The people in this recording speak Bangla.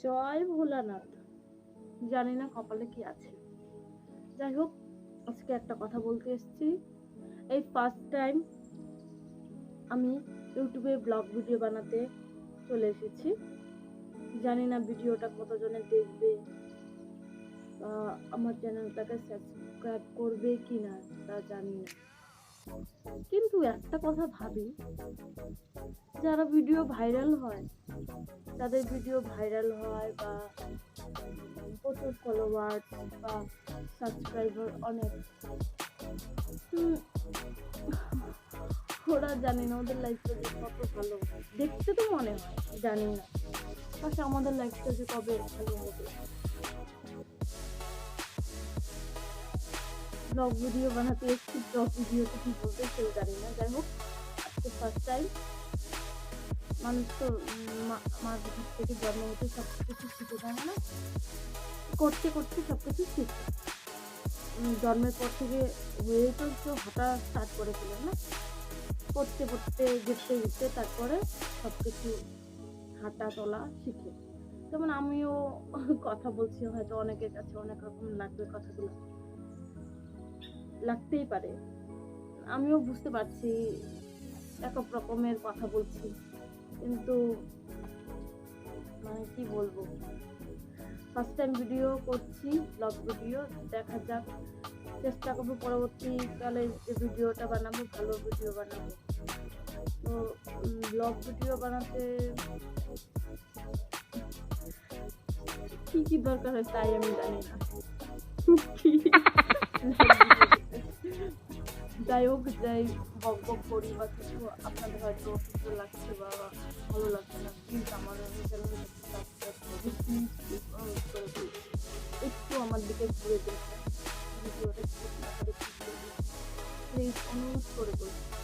জয় ভোলানাথ। জানি না কপালে কি আছে। যাই হোক, আজকে একটা কথা বলতে এসেছি। এই ফার্স্ট টাইম আমি ইউটিউবে ব্লগ ভিডিও বানাতে চলে এসেছি। জানি না ভিডিওটা কতজনে দেখবে বা আমার চ্যানেলটাকে সাবস্ক্রাইব করবে কি না তা জানি না, কিন্তু একটা কথা ভাবি, যারা ভিডিও ভাইরাল হয়, যাদের ভিডিও ভাইরাল হয় বা প্রচুর ফলোয়ার্স বা সাবস্ক্রাইবার অনেক, ওরা জানি না ওদের লাইফটা যে কত ভালো দেখতে তো মনে হয়, জানি না পাশে আমাদের লাইফটা যে কবে ভালো হবে। ব্লগ ভিডিও বানাতে এসেছি, ব্লগ ভিডিওতে কি বলতে কেউ জানি না। যাই হোক, আজকে ফার্স্ট টাইম। মানুষ তো মার ভিতর থেকে জন্ম হতে সব কিছু শিখে থাকে না, করতে করতে সব কিছু শিখে। জন্মের পর থেকে হয়েই তো হাঁটা স্টার্ট করেছিলেন না, পড়তে পড়তে ঘুরতে ঘুরতে তারপরে সব কিছু হাঁটা চলা শিখে। যেমন আমিও কথা বলছি, হয়তো অনেকের কাছে অনেক রকম লাগবে, কথাগুলো লাগতেই পারে, আমিও বুঝতে পারছি এক এক রকমের কথা বলছি, কিন্তু মানে কি বলবো, ফার্স্ট টাইম ভিডিও করছি, ব্লগ ভিডিও। দেখা যাক, চেষ্টা করবো পরবর্তীকালে যে ভিডিওটা বানাবো ভালো ভিডিও বানাবো। তো ব্লগ ভিডিও বানাতে কি কি দরকার হয় তাই আমি জানি না। যাই হোক, যাই বক বক করি বা কিছু, আপনাদের হয়তো অসুস্থ লাগছে বা ভালো লাগছে না, প্লিজ আমার একটু আমার দিকে ঘুরে দেখবেন, ভিডিওটা প্লিজ অনুরোধ করে বলছি।